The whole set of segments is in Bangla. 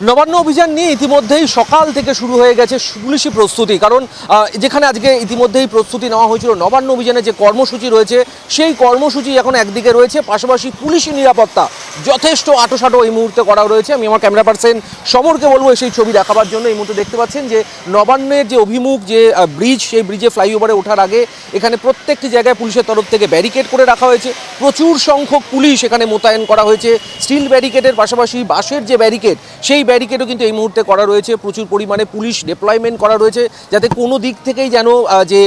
নবান্ন অভিযান নিয়ে ইতিমধ্যেই সকাল থেকে শুরু হয়ে গেছে পুলিশি প্রস্তুতি। কারণ যেখানে আজকে ইতিমধ্যেই প্রস্তুতি নেওয়া হয়েছিল নবান্ন অভিযানে যে কর্মসূচি রয়েছে সেই কর্মসূচি এখন একদিকে রয়েছে, পাশাপাশি পুলিশি নিরাপত্তা যথেষ্ট আঁটোসাঁটো এই মুহূর্তে করা রয়েছে। আমি আমার ক্যামেরা পার্সন সমরকে বলবো সেই ছবি দেখাবার জন্য। এই মুহূর্তে দেখতে পাচ্ছেন যে নবান্নের যে অভিমুখ যে ব্রিজ, সেই ব্রিজে ফ্লাইওভারে ওঠার আগে এখানে প্রত্যেকটি জায়গায় পুলিশের তরফ থেকে ব্যারিকেড করে রাখা হয়েছে। প্রচুর সংখ্যক পুলিশ এখানে মোতায়েন করা হয়েছে। স্টিল ব্যারিকেডের পাশাপাশি বাঁশের যে ব্যারিকেড, সেই ব্যারিকেডও কিন্তু এই মুহূর্তে করা রয়েছে। প্রচুর পরিমাণে পুলিশ ডিপ্লয়মেন্ট করা রয়েছে, যাতে কোনো দিক থেকেই যেন যে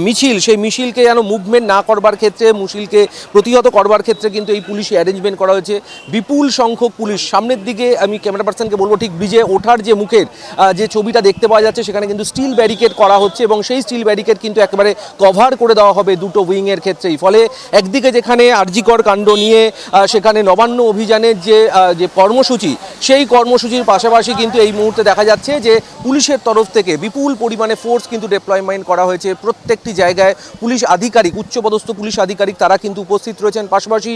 মিছিল, সেই মিছিলকে যেন মুভমেন্ট না করবার ক্ষেত্রে, মিছিলকে প্রতিহত করবার ক্ষেত্রে কিন্তু এই পুলিশি অ্যারেঞ্জমেন্ট করা হয়েছে। বিপুল সংখ্যক পুলিশ সামনের দিকে, আমি ক্যামেরা পার্সনকে বলবো ঠিক ব্রিজে ওঠার যে মুখের যে ছবিটা দেখতে পাওয়া যাচ্ছে, সেখানে কিন্তু স্টিল ব্যারিকেড করা হচ্ছে এবং সেই স্টিল ব্যারিকেড কিন্তু একেবারে কভার করে দেওয়া হবে দুটো উইংয়ের ক্ষেত্রেই। ফলে একদিকে যেখানে আরজিকর কাণ্ড নিয়ে সেখানে নবান্ন অভিযানের যে কর্মসূচি, সেই কর্মসূচির পাশাপাশি কিন্তু এই মুহূর্তে দেখা যাচ্ছে যে পুলিশের তরফ থেকে বিপুল পরিমাণে ফোর্স কিন্তু ডিপ্লয়মেন্ট করা হয়েছে। প্রত্যেকটি জায়গায় পুলিশ আধিকারিক, উচ্চপদস্থ পুলিশ আধিকারিক তারা কিন্তু উপস্থিত রয়েছেন। পাশাপাশি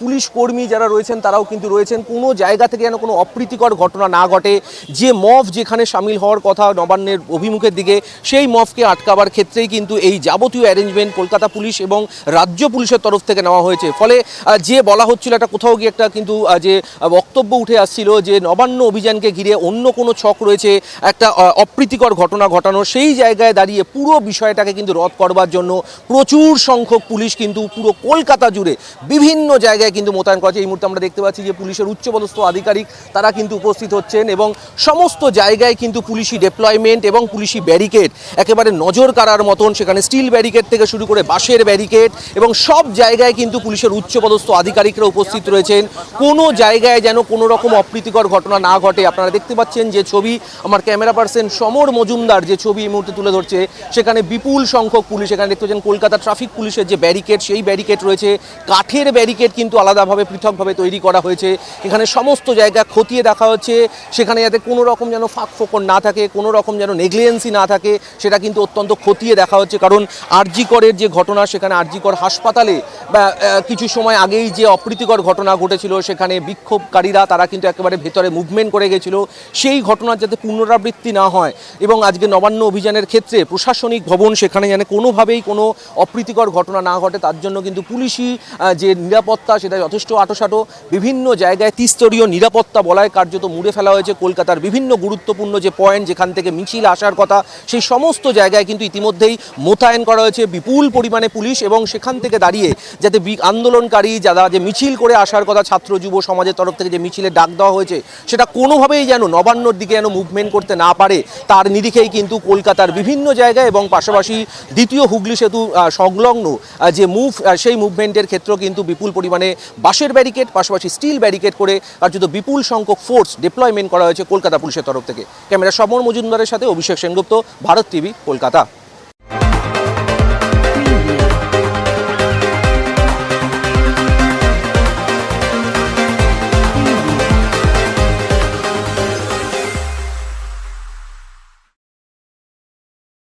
পুলিশ কর্মী যারা রয়েছেন তারাও কিন্তু রয়েছেন। কোনো জায়গা থেকে যেন কোনো অপ্রীতিকর ঘটনা না ঘটে। যে মফ যেখানে সামিল হওয়ার কথা নবান্নের অভিমুখের দিকে, সেই মফকে আটকাবার ক্ষেত্রেই কিন্তু এই যাবতীয় অ্যারেঞ্জমেন্ট কলকাতা পুলিশ এবং রাজ্য পুলিশের তরফ থেকে নেওয়া হয়েছে। ফলে যে বলা হচ্ছিল একটা কোথাও গিয়ে একটা কিন্তু যে বক্তব্য উঠে আসছিল যে নবান্ন অভিযানকে ঘিরে অন্য কোনো ছক রয়েছে, একটা অপ্রীতিকর ঘটনা ঘটানো, সেই জায়গায় দাঁড়িয়ে পুরো বিষয়টাকে কিন্তু রদ করবার জন্য প্রচুর সংখ্যক পুলিশ কিন্তু পুরো কলকাতা জুড়ে বিভিন্ন জায়গায় কিন্তু মোতায়েন করা হয়েছে। এই মুহূর্তে আমরা দেখতে পাচ্ছি যে পুলিশের উচ্চপদস্থ আধিকারিক তারা কিন্তু উপস্থিত হচ্ছেন এবং সমস্ত জায়গায় কিন্তু পুলিশি ডিপ্লয়মেন্ট এবং পুলিশি ব্যারিকেড একেবারে নজর কাড়ার মতন। সেখানে স্টিল ব্যারিকেড থেকে শুরু করে বাঁশের ব্যারিকেড এবং সব জায়গায় কিন্তু পুলিশের উচ্চপদস্থ আধিকারিকরা উপস্থিত রয়েছেন। কোনো জায়গায় যেন কোনো রকম অপ্রীতিকর ঘটনা না ঘটে। আপনারা দেখতে পাচ্ছেন যে ছবি, আমার ক্যামেরা পার্সন সমর মজুমদার যে ছবি এই মুহূর্তে তুলে ধরছে, সেখানে বিপুল সংখ্যক পুলিশ। এখানে দেখতে পাচ্ছেন কলকাতা ট্রাফিক পুলিশের যে ব্যারিকেড, সেই ব্যারিকেড রয়েছে। কাঠের ব্যারিকেড কিন্তু আলাদাভাবে পৃথকভাবে তৈরি করা হয়েছে। এখানে সমস্ত জায়গা খতিয়ে দেখা হচ্ছে, সেখানে যাতে কোনো রকম যেন ফাঁক ফোকর না থাকে, কোনো রকম যেন নেগলিজেন্সি না থাকে, সেটা কিন্তু অত্যন্ত খতিয়ে দেখা হচ্ছে। কারণ আরজিকরের যে ঘটনা, সেখানে আরজিকর হাসপাতালে বা কিছু সময় আগেই যে অপ্রীতিকর ঘটনা ঘটেছিল, সেখানে বিক্ষোভকারীরা তারা কিন্তু একেবারে ভেতরে মুভমেন্ট করে গেছিল। সেই ঘটনার যাতে পুনরাবৃত্তি না হয় এবং আজকে নবান্ন অভিযানের ক্ষেত্রে প্রশাসনিক ভবন, সেখানে যেন কোনোভাবেই কোনো অপ্রীতিকর ঘটনা না ঘটে, তার জন্য কিন্তু পুলিশি যে নিরাপত্তা সেটা যথেষ্ট আঁটোসাঁটো। বিভিন্ন জায়গায় ত্রিস্তরীয় নিরাপত্তা বলায় কার্যত মুড়ে ফেলা হয়েছে। কলকাতার বিভিন্ন গুরুত্বপূর্ণ যে পয়েন্ট, যেখান থেকে মিছিল আসার কথা, সেই সমস্ত জায়গায় কিন্তু ইতিমধ্যেই মোতায়েন করা হয়েছে বিপুল পরিমাণে পুলিশ। এবং সেখান থেকে দাঁড়িয়ে যাতে আন্দোলনকারী যারা যে মিছিল করে আসার কথা, ছাত্র যুব সমাজের তরফ থেকে যে মিছিলে ডাক দেওয়া হয়েছে, সেটা কোনোভাবেই যেন নবান্নর দিকে যেন মুভমেন্ট করতে না পারে, তার নিরিখেই কিন্তু কলকাতার বিভিন্ন জায়গায় এবং পাশাপাশি দ্বিতীয় হুগলি সেতু সংলগ্ন যে সেই মুভমেন্টের ক্ষেত্রেও কিন্তু বিপুল পরিমাণে বাঁশের ব্যারিকেড পাশাপাশি স্টিল ব্যারিকেড করে কার্যত বিপুল সংখ্যক ফোর্স ডিপ্লয়মেন্ট করা হয়েছে কলকাতা পুলিশের তরফ থেকে। ক্যামেরা সমর মজুমদারের সাথে অভিষেক সেনগুপ্ত, ভারত টিভি, কলকাতা।